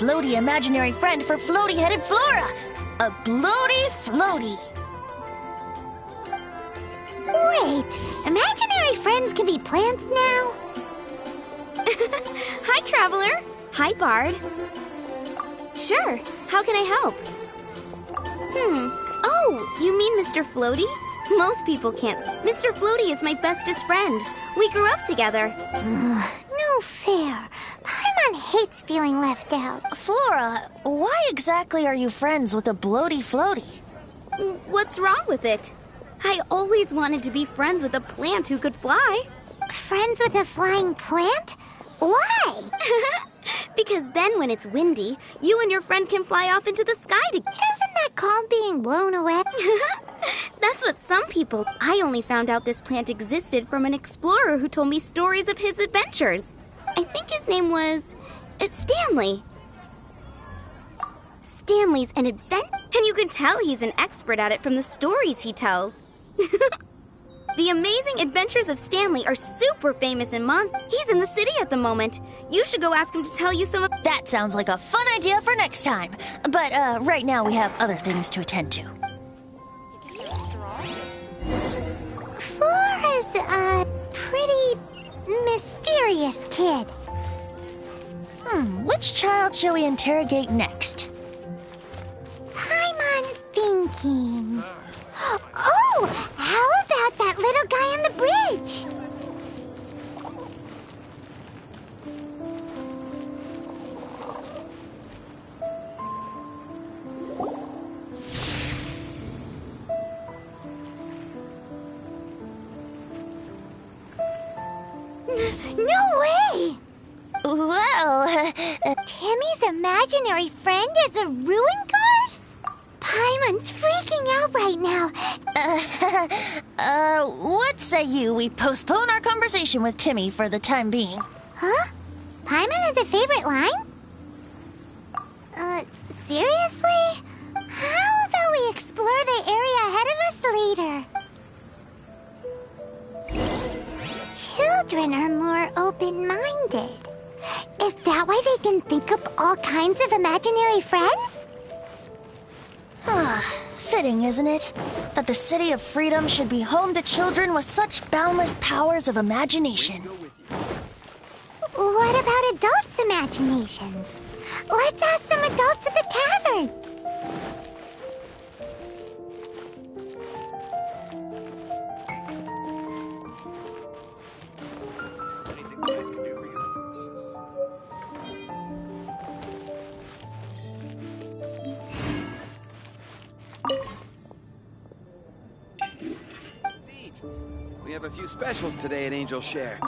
floaty imaginary friend for floaty-headed Flora. A bloaty floaty. Wait, imaginary friends can be plants now? Hi, Traveler. Hi, Bard. Sure, how can I help? Oh, you mean Mr. Floaty? Most people can't. Mr. Floaty is my bestest friend. We grew up together. No fair. Paimon hates feeling left out. Flora, why exactly are you friends with a bloaty floaty? What's wrong with it? I always wanted to be friends with a plant who could fly. Friends with a flying plant? Why? Because then when it's windy, you and your friend can fly off into the sky together. Isn't that called being blown away? That's what some people... I only found out this plant existed from an explorer who told me stories of his adventures. I think his name was... Stanley. Stanley's an and you can tell he's an expert at it from the stories he tells. The Amazing Adventures of Stanley are super famous in Mons. He's in the city at the moment. You should go ask him to tell you some of... That sounds like a fun idea for next time. But right now we have other things to attend to. Flora's a pretty mysterious kid. Which child shall we interrogate next? Paimon's thinking. Oh, how about that little guy on the bridge? No way! Well, Timmy's imaginary friend is a ruin guard? Paimon's freaking out right now. what say you we postpone our conversation with Timmy for the time being? Huh? Paimon has a favorite line? Seriously? How about we explore the area ahead of us later? Children are more open-minded. Is that why they can think up all kinds of imaginary friends? Fitting, isn't it? That the City of Freedom should be home to children with such boundless powers of imagination. What about adults' imaginations? Let's ask some adults at the tavern. Anything the lights can do for you? Seat. We have a few specials today at Angel Share.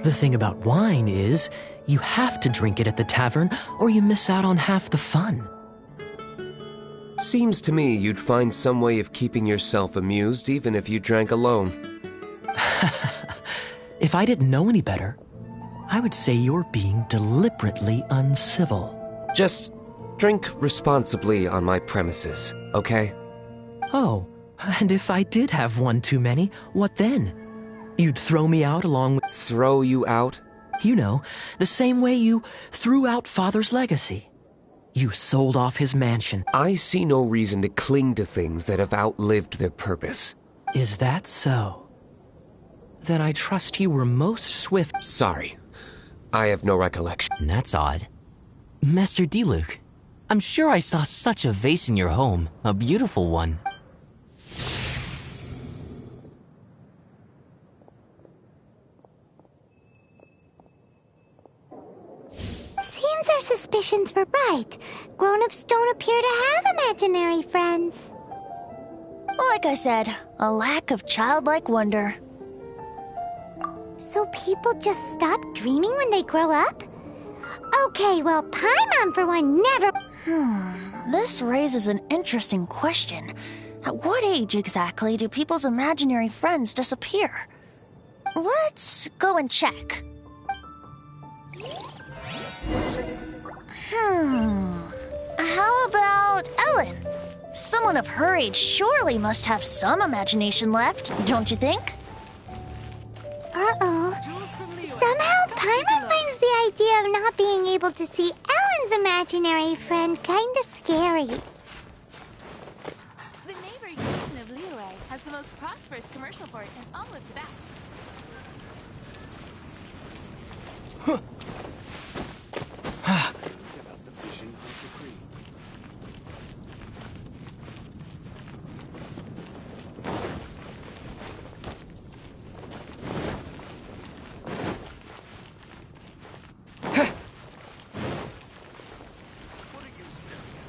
The thing about wine is, you have to drink it at the tavern, or you miss out on half the fun. Seems to me you'd find some way of keeping yourself amused even if you drank alone. If I didn't know any better, I would say you're being deliberately uncivil. Just drink responsibly on my premises, okay? Oh, and if I did have one too many, what then? You'd throw me out along with... Throw you out? You know, the same way you threw out Father's legacy. You sold off his mansion. I see no reason to cling to things that have outlived their purpose. Is that so? Then I trust you were most swift. Sorry. I have no recollection. That's odd. Master Diluc, I'm sure I saw such a vase in your home. A beautiful one. Seems our suspicions were right. Grown-ups don't appear to have imaginary friends. Like I said, a lack of childlike wonder. So people just stop dreaming when they grow up? Okay, well, Paimon for one never... This raises an interesting question. At what age exactly do people's imaginary friends disappear? Let's go and check. How about Ellen? Someone of her age surely must have some imagination left, don't you think? Uh-oh. Somehow Paimon finds the idea of not being able to see Ellen's imaginary friend kinda scary. The neighboring nation of Liyue has the most prosperous commercial port in all of Tibet. About the vision of the creed. What are you staring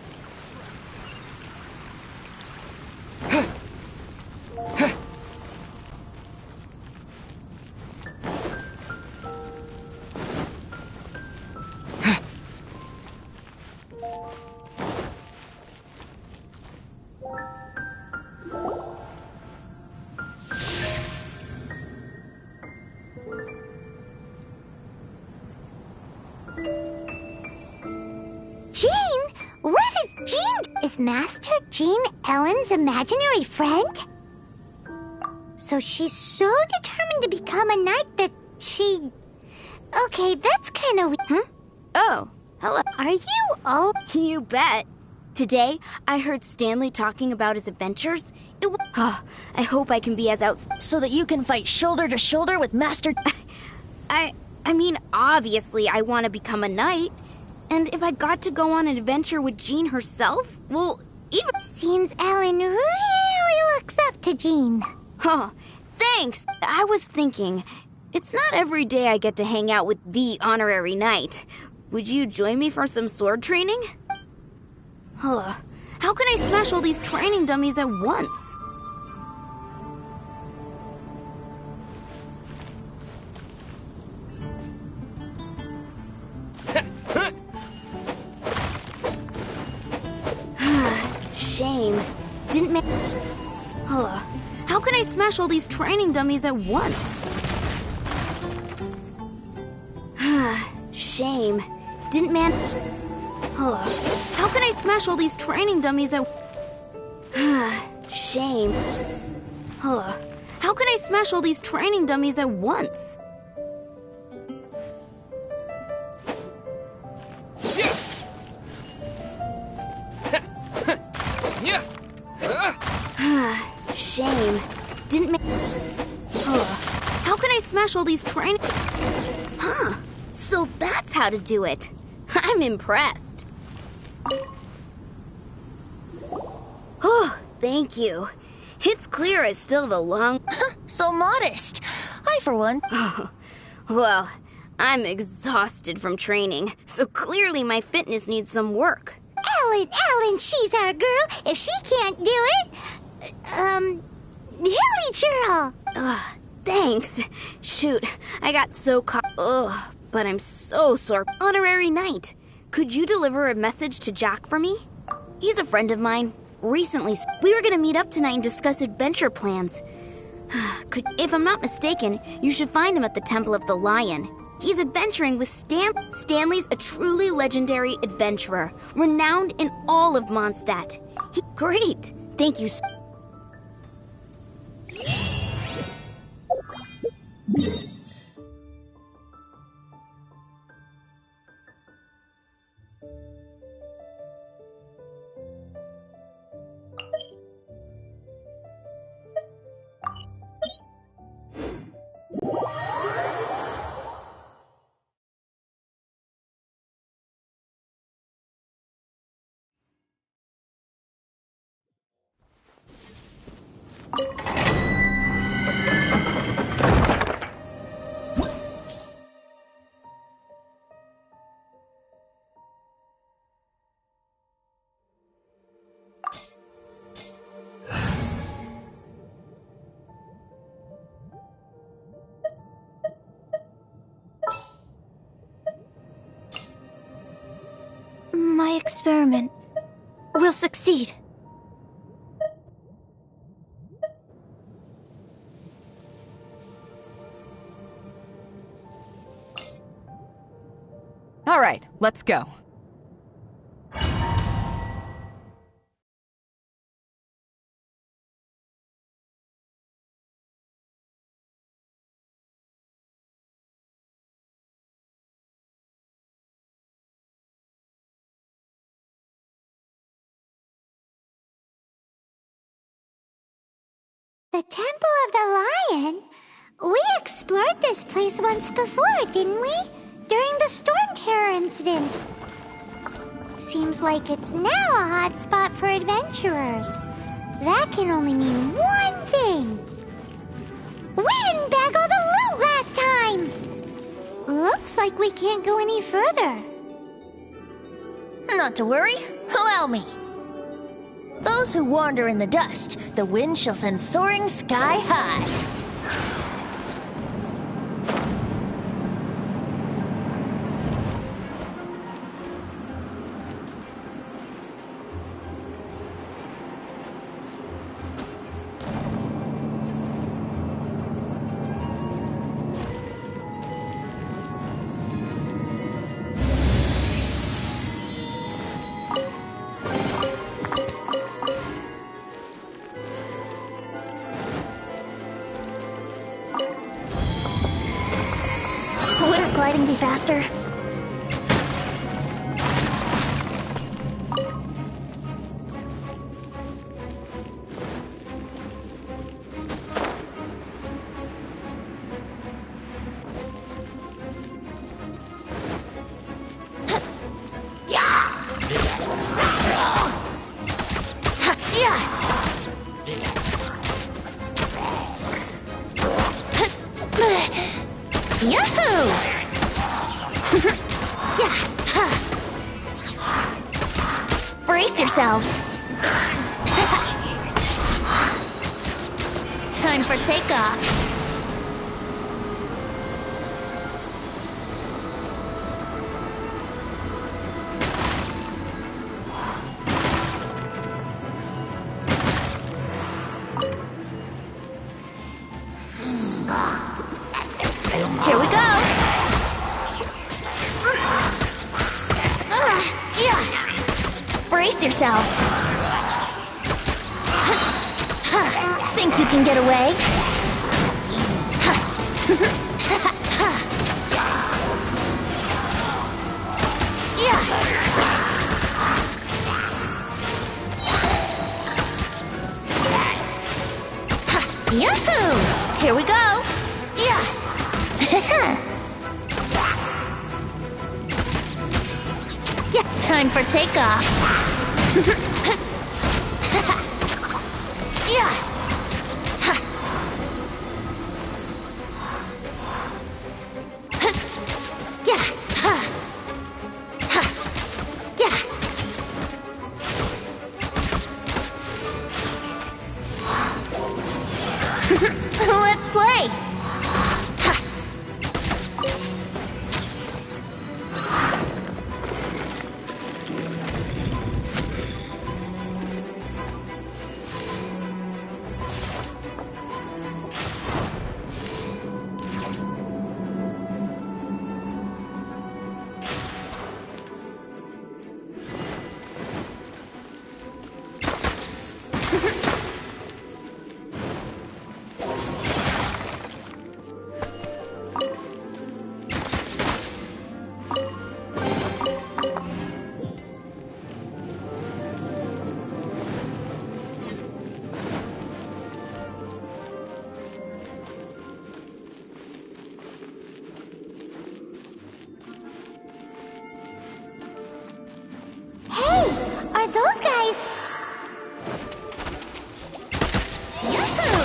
Jean? What is Jean? Is Master Jean Ellen's imaginary friend? So she's so determined to become a knight that she... Okay, that's kinda weird. Huh? Oh, hello. Are you all... You bet. Today, I heard Stanley talking about his adventures. I hope I can be as So that you can fight shoulder to shoulder with Master... I mean, obviously, I want to become a knight. And if I got to go on an adventure with Jean herself, well, even... Seems Ellen really looks up to Jean. Oh, thanks. I was thinking, it's not every day I get to hang out with the honorary knight. Would you join me for some sword training? How can I smash all these training dummies at once? Shame. Didn't make... How can I smash all these training dummies at once? Shame. Didn't man... How can I smash all these training dummies at... Shame. How can I smash all these training dummies at once? Shame. Didn't make... How can I smash all these train... Huh. So that's how to do it. I'm impressed. Oh, thank you. It's clear I still have a long... So modest. I, for one... Well, I'm exhausted from training, so clearly my fitness needs some work. Ellen, she's our girl. If she can't do it... Hilly Churl. Thanks. Shoot, I got so caught... Ugh, but I'm so sore. Honorary knight, could you deliver a message to Jack for me? He's a friend of mine. Recently, we were gonna meet up tonight and discuss adventure plans. If I'm not mistaken, you should find him at the Temple of the Lion. He's adventuring with Stanley's a truly legendary adventurer, renowned in all of Mondstadt. Great! Thank you so... my experiment will succeed. All right, let's go. The Temple of the Lion? We explored this place once before, didn't we? During the Storm Terror incident. Seems like it's now a hot spot for adventurers. That can only mean one thing. We didn't bag all the loot last time! Looks like we can't go any further. Not to worry, allow me. Those who wander in the dust, the wind shall send soaring sky high. Wouldn't gliding be faster? Yahoo! Yeah. Brace yourselves. Time for takeoff. Here we go. Yeah. Brace yourself. Think you can get away? Yahoo! Here we go. Yeah, time for takeoff. Yeah. Let's play. Are those guys? Yahoo!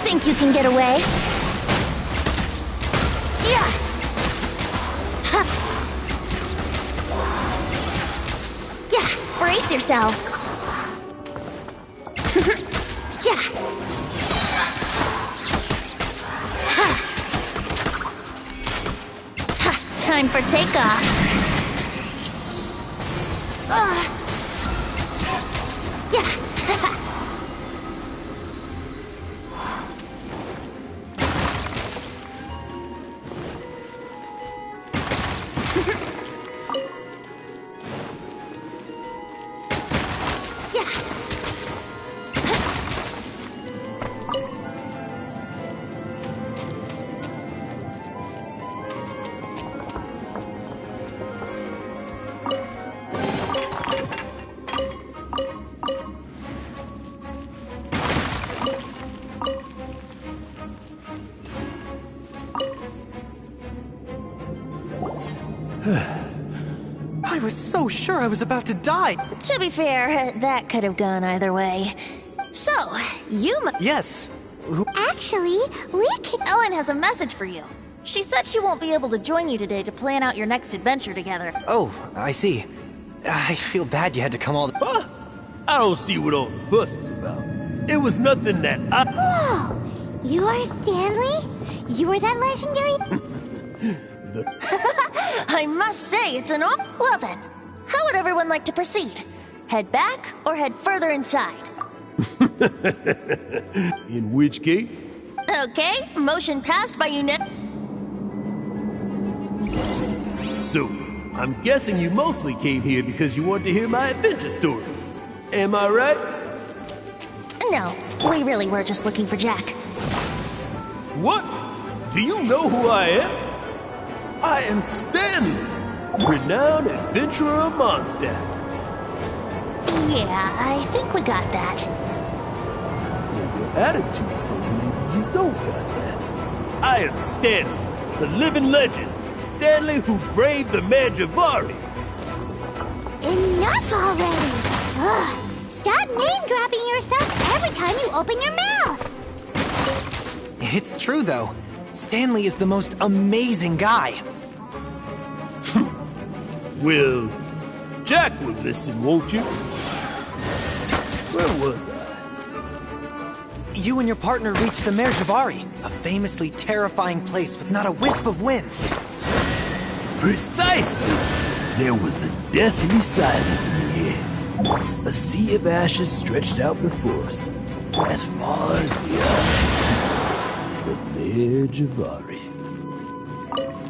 Think you can get away? Yeah. Yeah, brace yourselves. Yeah. time for takeoff. Yeah. I was so sure I was about to die. To be fair, that could have gone either way. So, Yes. Actually, we can. Ellen has a message for you. She said she won't be able to join you today to plan out your next adventure together. Oh, I see. I feel bad you had to come all the... Huh? I don't see what all the fuss is about. It was nothing that I... Whoa! You are Stanley? You were that legendary? I must say, it's an awe. Well then, how would everyone like to proceed? Head back or head further inside? In which case? Okay, motion passed by you, Nip. So, I'm guessing you mostly came here because you want to hear my adventure stories. Am I right? No, we really were just looking for Jack. What? Do you know who I am? I am Stanley, renowned adventurer of Mondstadt. Yeah, I think we got that. Your attitude says maybe you don't got that. I am Stanley, the living legend. Stanley who braved the Mangiavari. Enough already! Ugh. Stop name-dropping yourself every time you open your mouth! It's true, though. Stanley is the most amazing guy. Well, Jack will listen, won't you? Where was I? You and your partner reached the Mare Javari, a famously terrifying place with not a wisp of wind. Precisely! There was a deathly silence in the air. A sea of ashes stretched out before us, as far as the eye could see. The Mare Javari.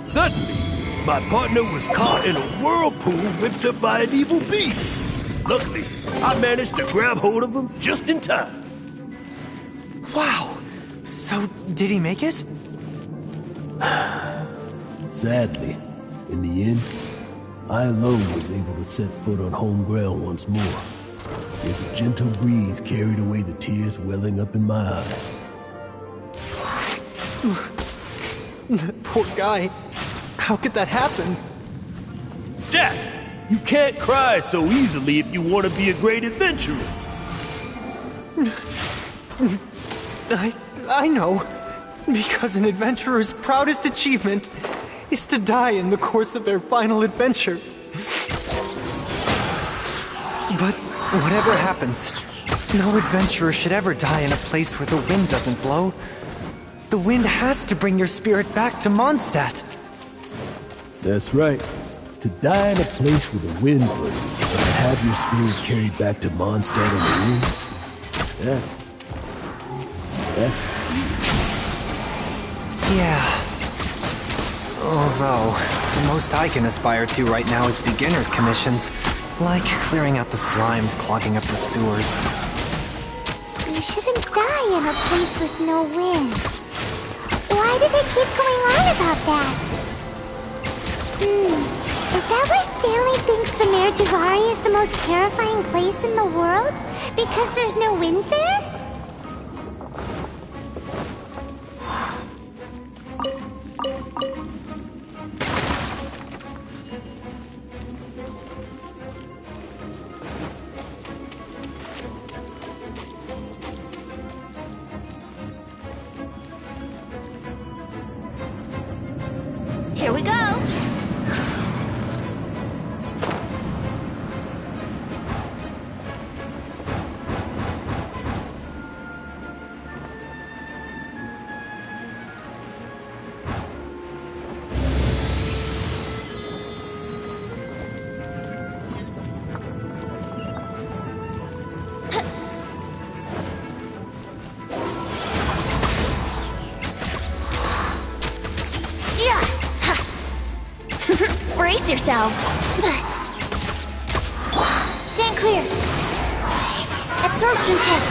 Suddenly, my partner was caught in a whirlpool whipped up by an evil beast. Luckily, I managed to grab hold of him just in time. Wow. So, did he make it? Sadly, in the end, I alone was able to set foot on home ground once more, with a gentle breeze carried away the tears welling up in my eyes. Poor guy. How could that happen? Jack, you can't cry so easily if you want to be a great adventurer. I know. Because an adventurer's proudest achievement is to die in the course of their final adventure. But whatever happens, no adventurer should ever die in a place where the wind doesn't blow. The wind has to bring your spirit back to Mondstadt. That's right. To die in a place where the wind blows, and to have your spirit carried back to Mondstadt on the wind, that's Yeah. Although, the most I can aspire to right now is beginner's commissions, like clearing out the slimes clogging up the sewers. You shouldn't die in a place with no wind. Why do they keep going on about that? Is that why Stanley thinks the Mare Javari is the most terrifying place in the world? Because there's no wind there? Here we go. Brace yourselves. Stand clear. Absorption test.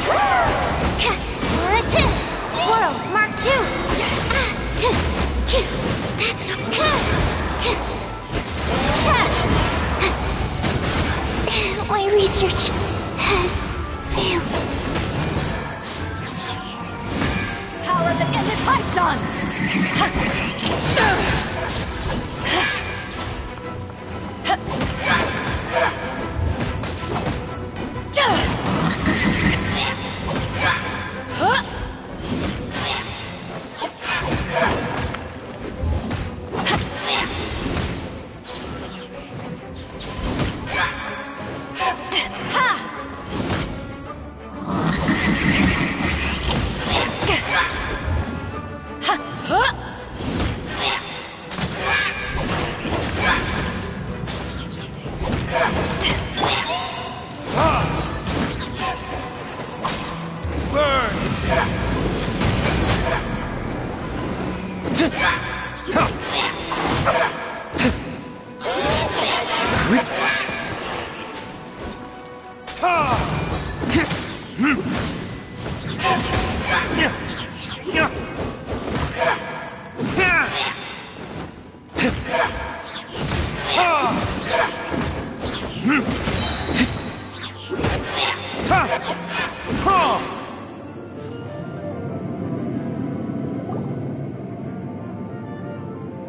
Swirl, Mark 2. That's not... My research has failed. Power the ended Python!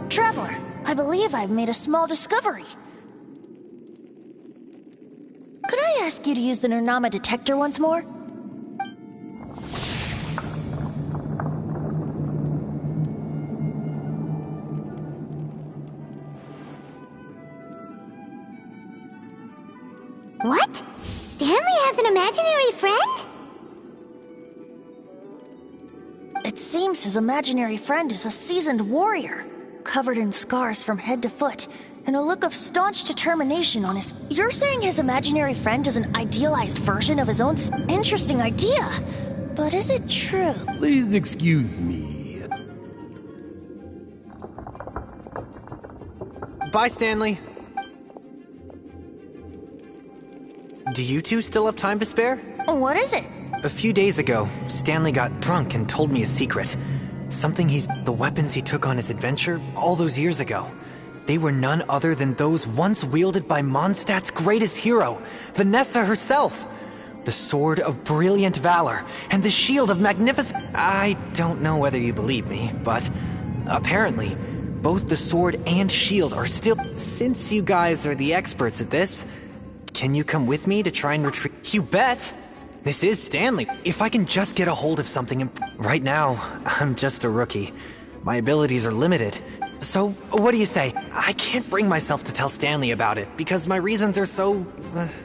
Traveler, I believe I've made a small discovery. Could I ask you to use the Nernama detector once more? What? Stanley has an imaginary friend? It seems his imaginary friend is a seasoned warrior, covered in scars from head to foot, and a look of staunch determination on his... You're saying his imaginary friend is an idealized version of his own? Interesting idea. But is it true? Please excuse me. Bye, Stanley. Do you two still have time to spare? What is it? A few days ago, Stanley got drunk and told me a secret. The weapons he took on his adventure all those years ago. They were none other than those once wielded by Mondstadt's greatest hero, Vanessa herself. The Sword of Brilliant Valor and the Shield of Magnificent... I don't know whether you believe me, but apparently, both the sword and shield are still... Since you guys are the experts at this, can you come with me to try and retrieve... You bet! This is Stanley. If I can just get a hold of something... Right now, I'm just a rookie. My abilities are limited. So, what do you say? I can't bring myself to tell Stanley about it, because my reasons are so...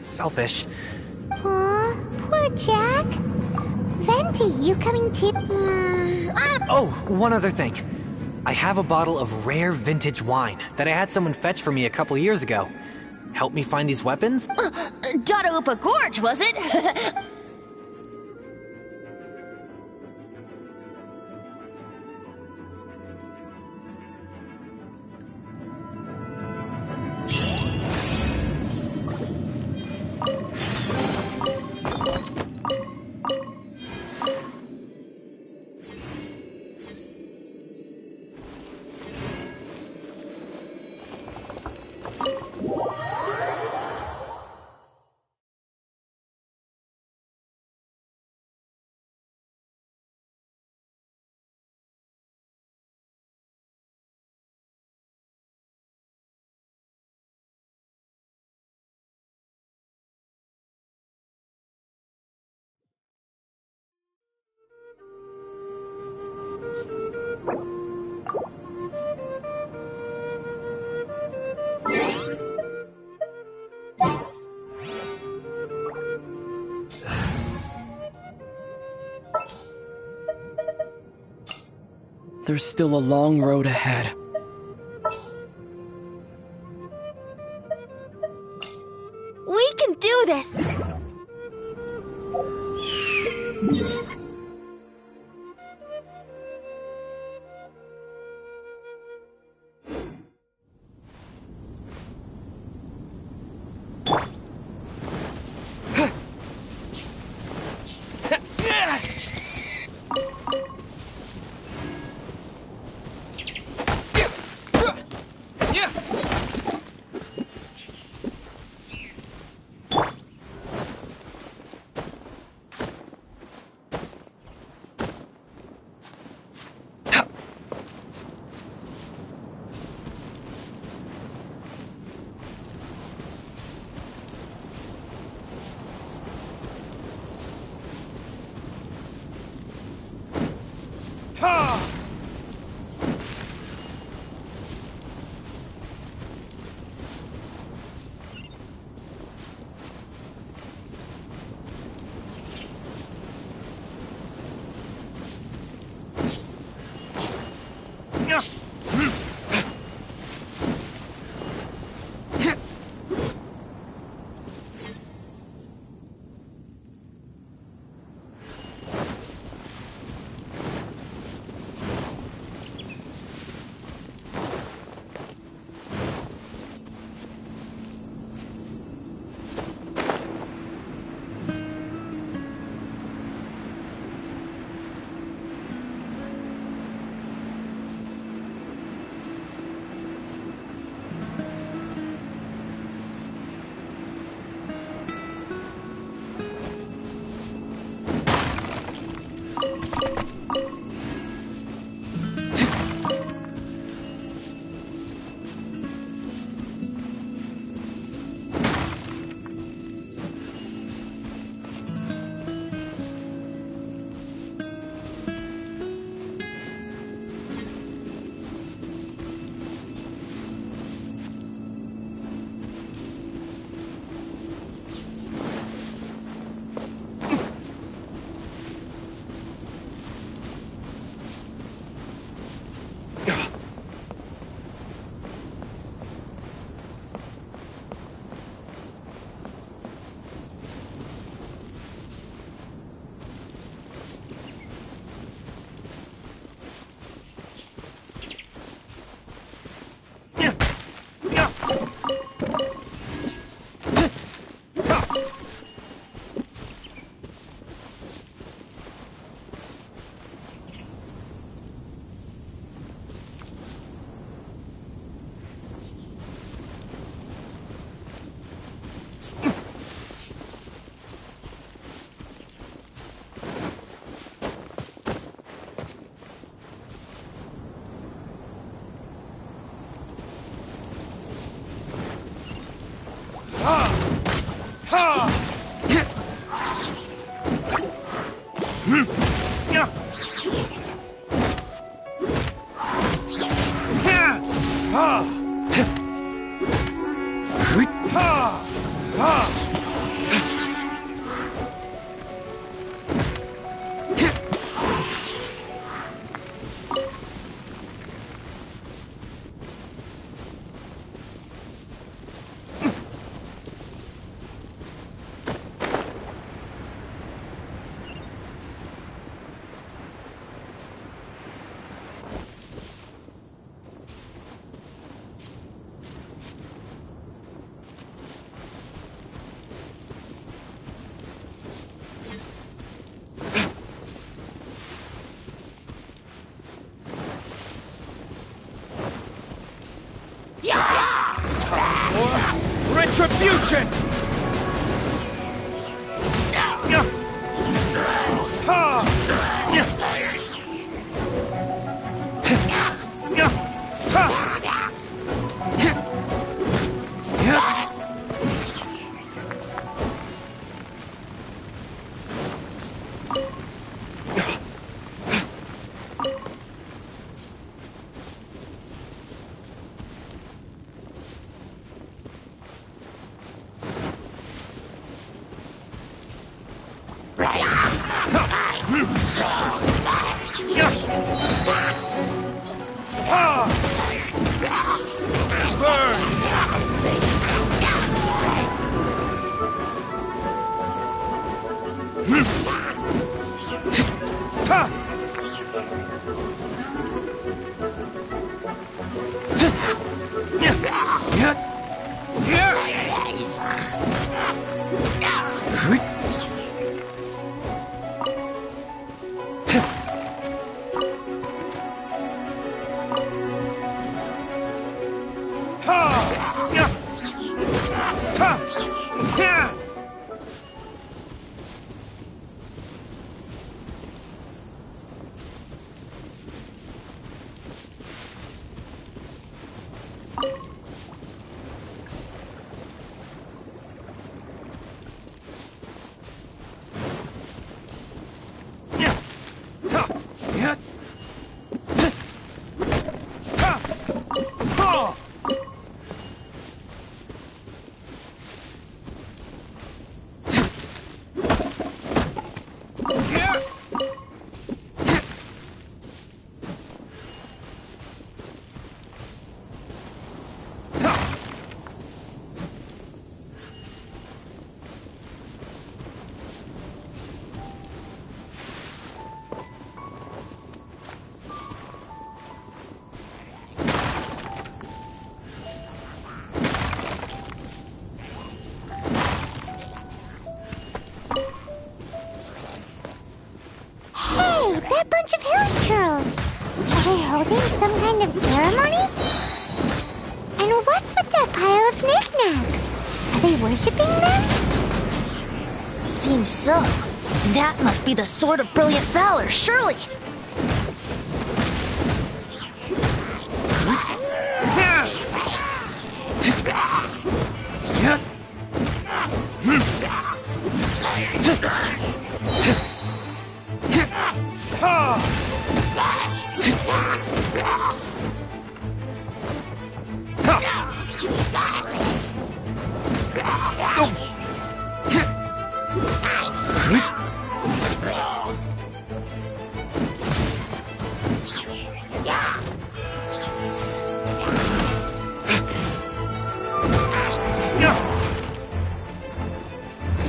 selfish. Aw, poor Jack. Venti, you coming too? Oh, one other thing. I have a bottle of rare vintage wine that I had someone fetch for me a couple years ago. Help me find these weapons? Dadaupa Gorge, was it? There's still a long road ahead. We can do this! Retribution! That bunch of hilichurls! Are they holding some kind of ceremony? And what's with that pile of knickknacks? Are they worshipping them? Seems so. That must be the Sword of Brilliant Valor, surely!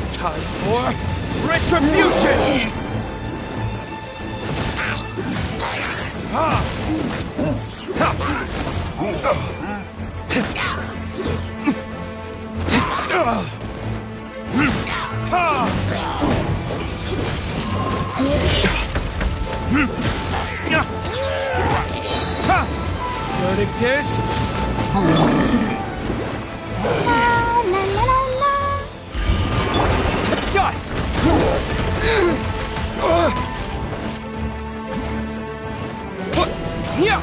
Time for retribution! Verdict is... to dust! Yeah!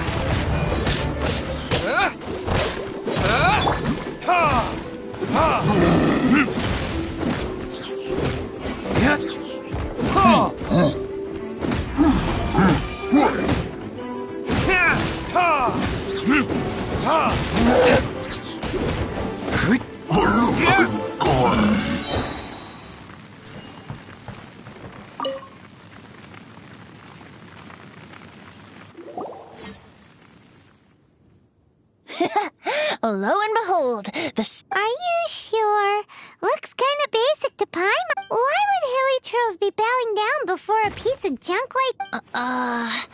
Lo and behold, Are you sure? Looks kinda basic to Paimon. Why would hilichurls be bowing down before a piece of junk like...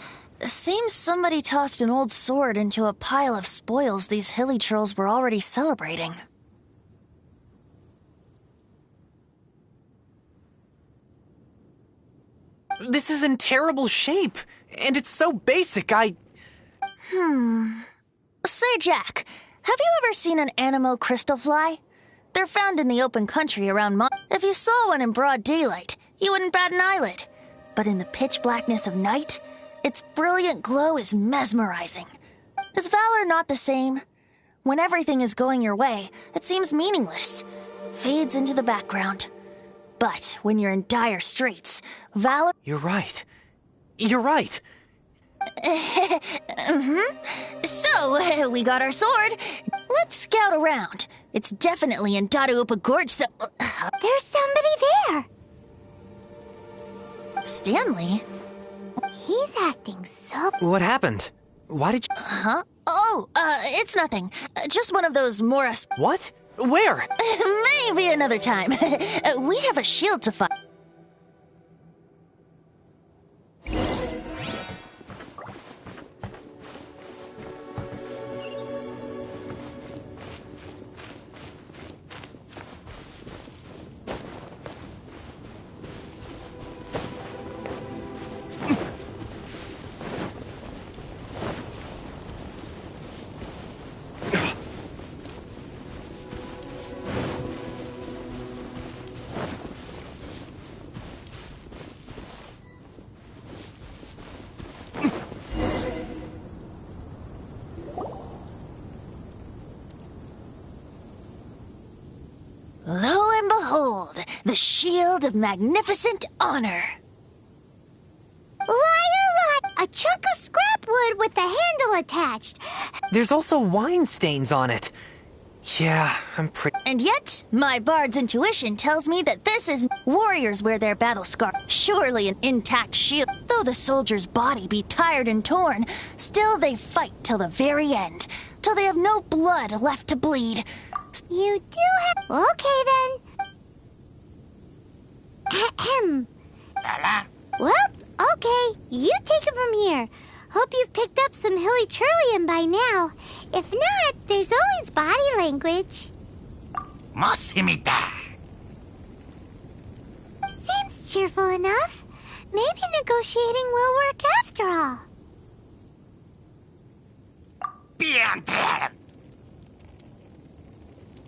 Seems somebody tossed an old sword into a pile of spoils these hilichurls were already celebrating. This is in terrible shape, and it's so basic, Say, Jack, have you ever seen an Anemo crystal fly? They're found in the open country around If you saw one in broad daylight, you wouldn't bat an eyelid. But in the pitch blackness of night, its brilliant glow is mesmerizing. Is valor not the same? When everything is going your way, it seems meaningless, fades into the background. But when you're in dire straits, valor... You're right. You're right. So, we got our sword. Let's scout around. It's definitely in Dadaupa Gorge, so... There's somebody there! Stanley? He's acting so... What happened? Why did you... Huh? Oh, it's nothing. Just one of those Morris... What? Where? Maybe another time. We have a shield to fight. Lo and behold, the shield of magnificent honor. Liar, a chunk of scrap wood with the handle attached. There's also wine stains on it. Yeah, I'm pretty... And yet, my bard's intuition tells me that this is... Warriors wear their battle scar. Surely an intact shield. Though the soldier's body be tired and torn, still they fight till the very end. Till they have no blood left to bleed. You do have... Okay, then. Ahem. Well, okay. You take it from here. Hope you've picked up some hilly trillium by now. If not, there's always body language. Seems cheerful enough. Maybe negotiating will work after all.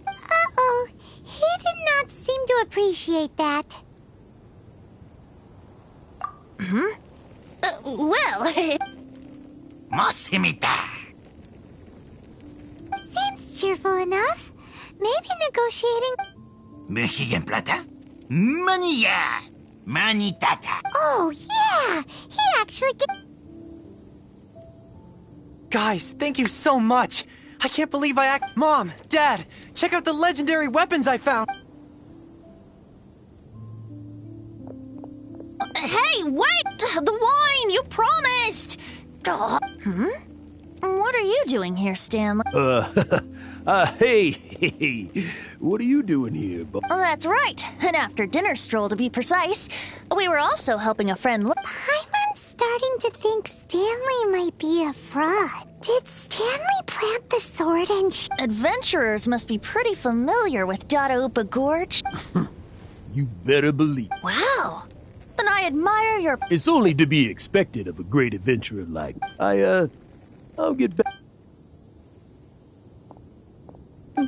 Uh-oh. He did not seem to appreciate that. Well... Seems cheerful enough. Maybe negotiating... Mexican plata? Manilla! Manitata. Oh, yeah! He actually... Guys, thank you so much. I can't believe I act... Mom, Dad, check out the legendary weapons I found. Hey, wait! The wine! You promised! What are you doing here, Stanley? Hey, what are you doing here, Bob? That's right. An after-dinner stroll, to be precise. We were also helping a friend Paimon's starting to think Stanley might be a fraud. Did Stanley plant the sword and Adventurers must be pretty familiar with Dadaupa Gorge. You better believe. Wow. Then I admire your... It's only to be expected of a great adventurer like... I'll get back...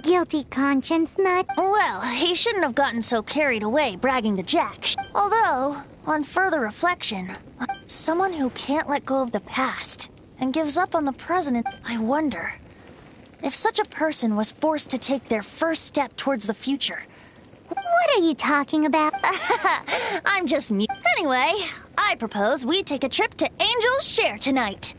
Guilty conscience nut. Well, he shouldn't have gotten so carried away bragging to Jack. Although, on further reflection, someone who can't let go of the past and gives up on the present, I wonder if such a person was forced to take their first step towards the future. What are you talking about? I'm just mute. Anyway, I propose we take a trip to Angel's Share tonight.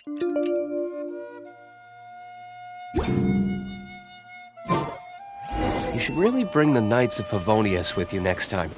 You should really bring the Knights of Favonius with you next time.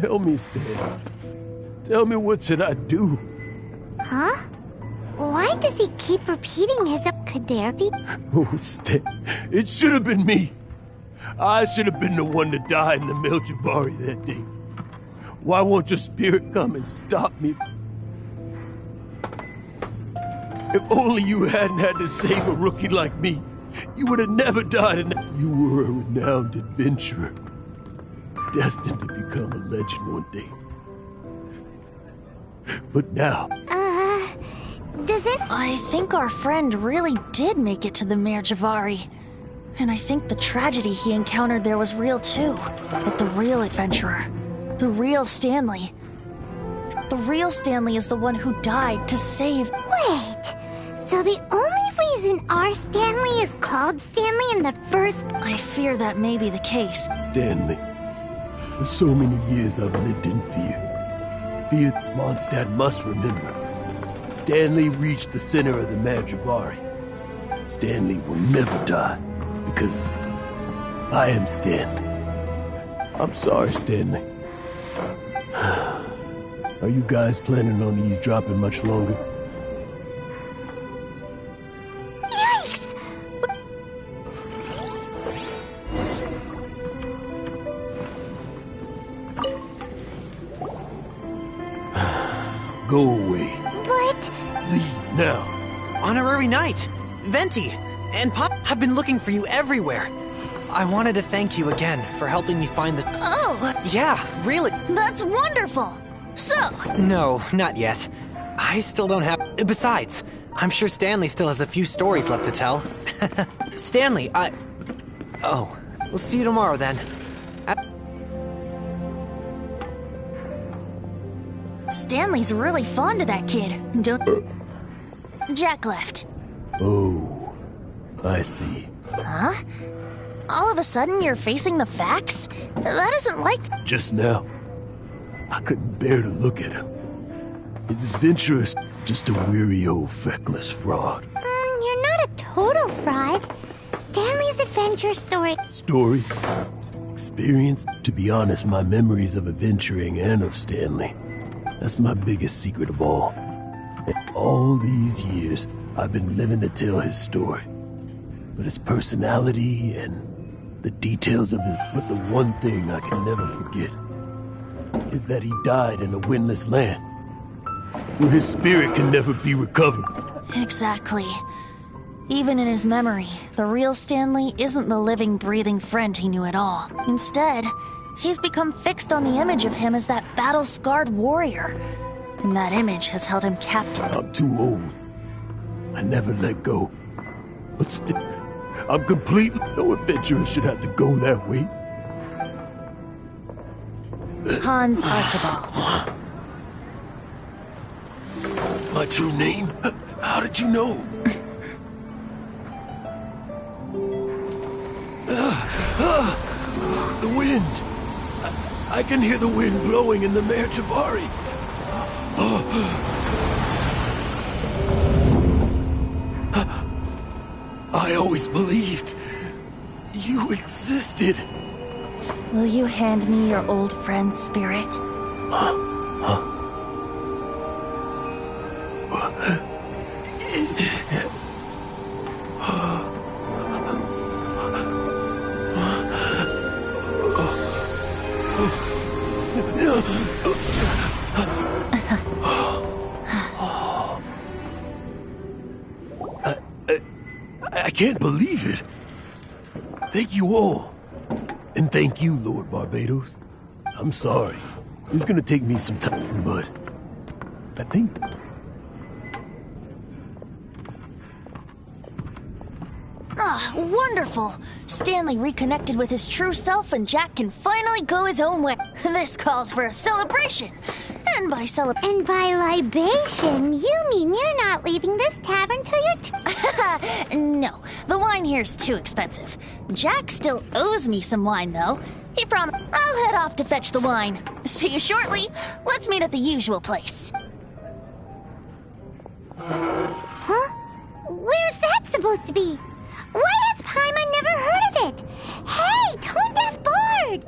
Tell me, Stan. Tell me, what should I do? Huh? Why does he keep repeating his... Could there be... Oh, Stan, it should have been me. I should have been the one to die in the Melchivari that day. Why won't your spirit come and stop me? If only you hadn't had to save a rookie like me, you would have never died, and you were a renowned adventurer, destined to become a legend one day. But now... does it... I think our friend really did make it to the Merjavari. And I think the tragedy he encountered there was real too. But the real adventurer, the real Stanley... The real Stanley is the one who died to save... Wait, so the only reason our Stanley is called Stanley in the first... I fear that may be the case. Stanley, for so many years I've lived in fear. Fear that Mondstadt must remember. Stanley reached the center of the Merjavari. Stanley will never die, because I am Stanley. I'm sorry, Stanley. Are you guys planning on eavesdropping much longer? Yikes! Go away. But... Leave now. Honorary Knight, Venti, and Pop have been looking for you everywhere. I wanted to thank you again for helping me find the... Oh! Yeah, really. That's wonderful! So... No, not yet. I still don't have... Besides, I'm sure Stanley still has a few stories left to tell. Stanley, Oh, we'll see you tomorrow then. Stanley's really fond of that kid, don't... Jack left. Oh, I see. Huh? All of a sudden you're facing the facts? That isn't like... Just now, I couldn't bear to look at him. His adventure is just a weary old feckless fraud. You're not a total fraud. Stanley's adventure story... Stories? Experience? To be honest, my memories of adventuring and of Stanley. That's my biggest secret of all. And all these years, I've been living to tell his story. But his personality and the details of his... But the one thing I can never forget is that he died in a windless land, where his spirit can never be recovered. Exactly. Even in his memory, the real Stanley isn't the living, breathing friend he knew at all. Instead, he's become fixed on the image of him as that battle-scarred warrior. And that image has held him captive. I'm too old. I never let go. But still, I'm completely... No adventurer should have to go that way. Hans Archibald. My true name? How did you know? The wind. I can hear the wind blowing in the Merjavari. I always believed you existed. Will you hand me your old friend's spirit? I can't believe it. Thank you all. And thank you, Lord Barbados. I'm sorry. It's gonna take me some time, but I think... Ah, wonderful! Stanley reconnected with his true self and Jack can finally go his own way. This calls for a celebration. And by libation, you mean you're not leaving this tavern till you're... No, the wine here's too expensive. Jack still owes me some wine, though. He promised. I'll head off to fetch the wine. See you shortly. Let's meet at the usual place. Huh? Where's that supposed to be? Why has Paimon never heard of it? Hey, Tone Deaf Bard!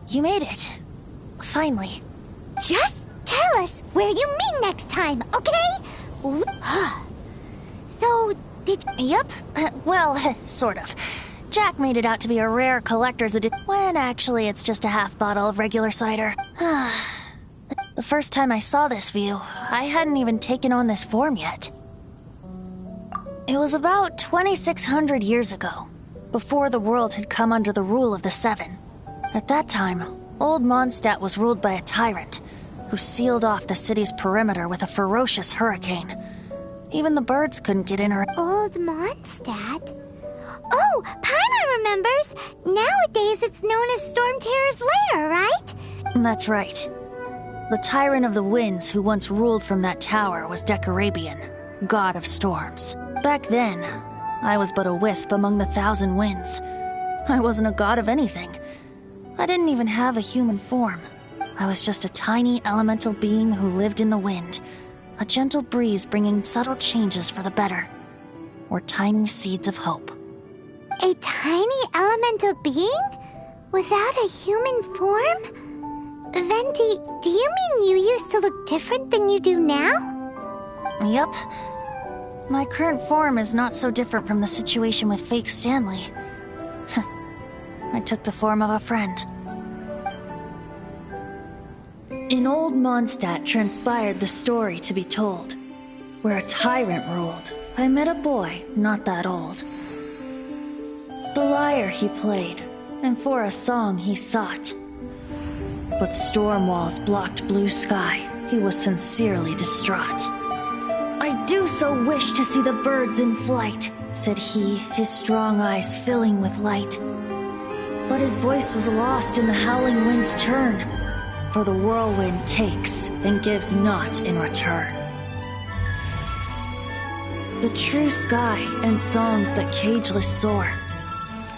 You made it. Finally. Just tell us where you meet next time, okay? So, did you... Yep. Well, sort of. Jack made it out to be a rare collector's edition, when actually it's just a half bottle of regular cider. The first time I saw this view, I hadn't even taken on this form yet. It was about 2,600 years ago, before the world had come under the rule of the Seven. At that time, Old Mondstadt was ruled by a tyrant, who sealed off the city's perimeter with a ferocious hurricane. Even the birds couldn't get in or... Old Mondstadt? Oh, Paimon remembers! Nowadays it's known as Storm Terror's lair, right? That's right. The Tyrant of the Winds who once ruled from that tower was Decarabian, god of storms. Back then, I was but a wisp among the thousand winds. I wasn't a god of anything. I didn't even have a human form. I was just a tiny elemental being who lived in the wind, a gentle breeze bringing subtle changes for the better, or tiny seeds of hope. A tiny elemental being? Without a human form? Venti, do you mean you used to look different than you do now? Yep. My current form is not so different from the situation with fake Stanley. I took the form of a friend. In old Mondstadt transpired the story to be told. Where a tyrant ruled, I met a boy not that old. The lyre he played, and for a song he sought. But storm walls blocked blue sky, he was sincerely distraught. I do so wish to see the birds in flight, said he, his strong eyes filling with light. But his voice was lost in the howling wind's churn, for the whirlwind takes and gives not in return. The true sky and songs that cageless soar,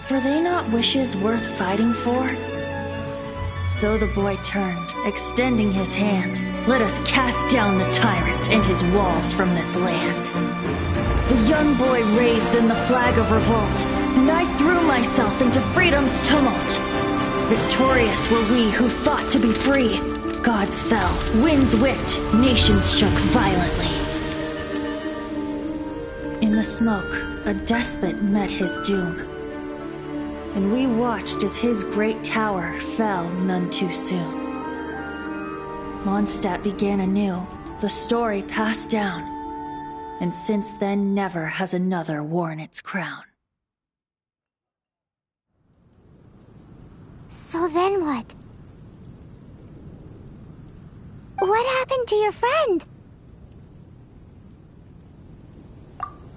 were they not wishes worth fighting for? So the boy turned, extending his hand. Let us cast down the tyrant and his walls from this land. The young boy raised then the flag of revolt, and I threw myself into freedom's tumult. Victorious were we who fought to be free. Gods fell, winds whipped, nations shook violently. In the smoke, a despot met his doom, and we watched as his great tower fell none too soon. Mondstadt began anew, the story passed down, and since then never has another worn its crown. So then what? What happened to your friend?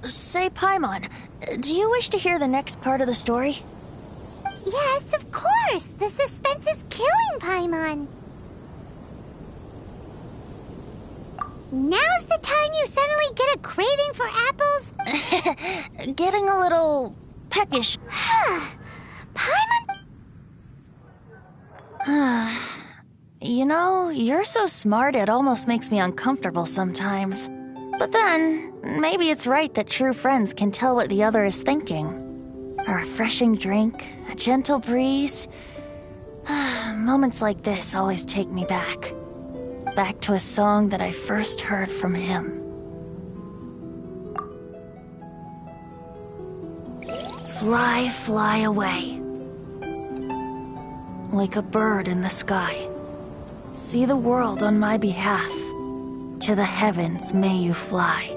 Say, Paimon, do you wish to hear the next part of the story? Yes, of course! The suspense is killing, Paimon! Now's the time you suddenly get a craving for apples? Getting a little peckish. Paimon? You know, you're so smart it almost makes me uncomfortable sometimes. But then, maybe it's right that true friends can tell what the other is thinking. A refreshing drink, a gentle breeze. Moments like this always take me back. Back to a song that I first heard from him. Fly, fly away. Like a bird in the sky. See the world on my behalf. To the heavens may you fly.